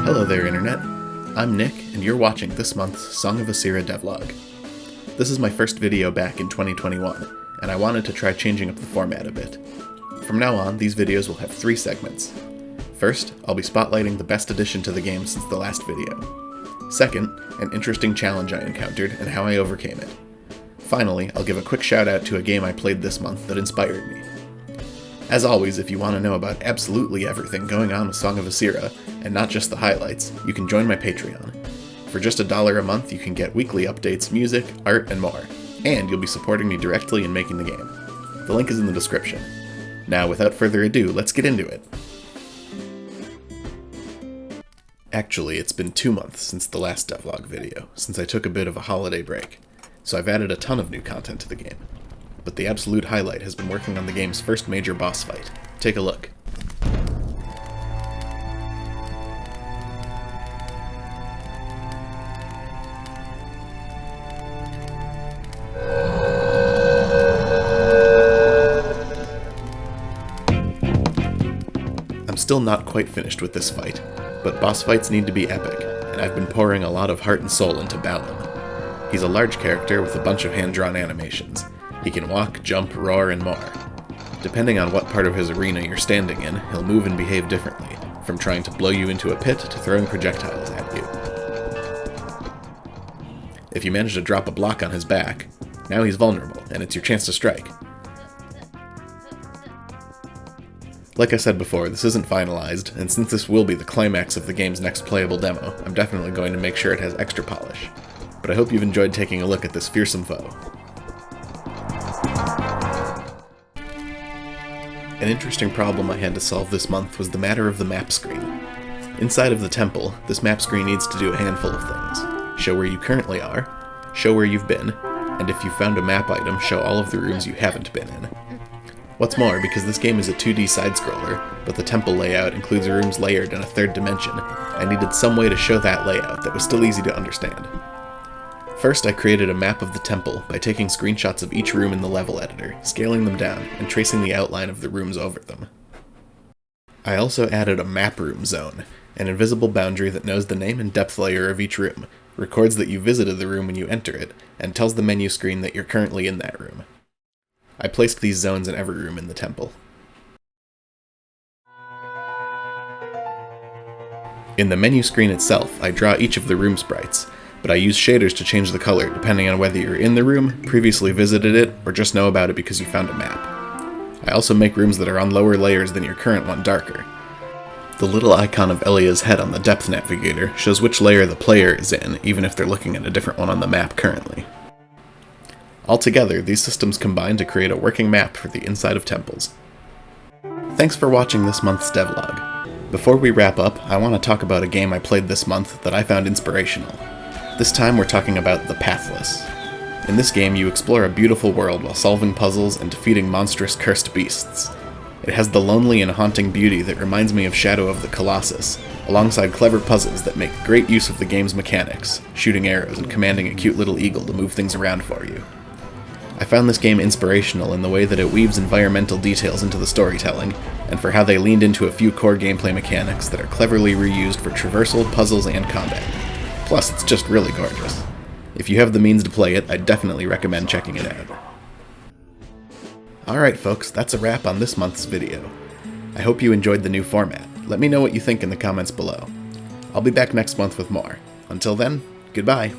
Hello there, Internet. I'm Nick, and you're watching this month's Song of Asirra Devlog. This is my first video back in 2021, and I wanted to try changing up the format a bit. From now on, these videos will have 3 segments. First, I'll be spotlighting the best addition to the game since the last video. Second, an interesting challenge I encountered and how I overcame it. Finally, I'll give a quick shout out to a game I played this month that inspired me. As always, if you want to know about absolutely everything going on with Song of Asirra, and not just the highlights, you can join my Patreon. For just $1 a month, you can get weekly updates, music, art, and more. And you'll be supporting me directly in making the game. The link is in the description. Now, without further ado, let's get into it. Actually, it's been 2 months since the last devlog video, since I took a bit of a holiday break, so I've added a ton of new content to the game. But the absolute highlight has been working on the game's first major boss fight. Take a look. I'm still not quite finished with this fight, but boss fights need to be epic, and I've been pouring a lot of heart and soul into Balin. He's a large character with a bunch of hand-drawn animations. He can walk, jump, roar, and more. Depending on what part of his arena you're standing in, he'll move and behave differently, from trying to blow you into a pit to throwing projectiles at you. If you manage to drop a block on his back, now he's vulnerable, and it's your chance to strike. Like I said before, this isn't finalized, and since this will be the climax of the game's next playable demo, I'm definitely going to make sure it has extra polish. But I hope you've enjoyed taking a look at this fearsome foe. An interesting problem I had to solve this month was the matter of the map screen. Inside of the temple, this map screen needs to do a handful of things. Show where you currently are, show where you've been, and if you found a map item, show all of the rooms you haven't been in. What's more, because this game is a 2D side-scroller, but the temple layout includes rooms layered in a third dimension, I needed some way to show that layout that was still easy to understand. First, I created a map of the temple by taking screenshots of each room in the level editor, scaling them down, and tracing the outline of the rooms over them. I also added a map room zone, an invisible boundary that knows the name and depth layer of each room, records that you visited the room when you enter it, and tells the menu screen that you're currently in that room. I placed these zones in every room in the temple. In the menu screen itself, I draw each of the room sprites, but I use shaders to change the color depending on whether you're in the room, previously visited it, or just know about it because you found a map. I also make rooms that are on lower layers than your current one darker. The little icon of Elia's head on the depth navigator shows which layer the player is in, even if they're looking at a different one on the map currently. Altogether, these systems combine to create a working map for the inside of temples. Thanks for watching this month's devlog. Before we wrap up, I want to talk about a game I played this month that I found inspirational. This time we're talking about The Pathless. In this game, you explore a beautiful world while solving puzzles and defeating monstrous cursed beasts. It has the lonely and haunting beauty that reminds me of Shadow of the Colossus, alongside clever puzzles that make great use of the game's mechanics, shooting arrows and commanding a cute little eagle to move things around for you. I found this game inspirational in the way that it weaves environmental details into the storytelling, and for how they leaned into a few core gameplay mechanics that are cleverly reused for traversal, puzzles, and combat. Plus, it's just really gorgeous. If you have the means to play it, I'd definitely recommend checking it out. Alright folks, that's a wrap on this month's video. I hope you enjoyed the new format. Let me know what you think in the comments below. I'll be back next month with more. Until then, goodbye!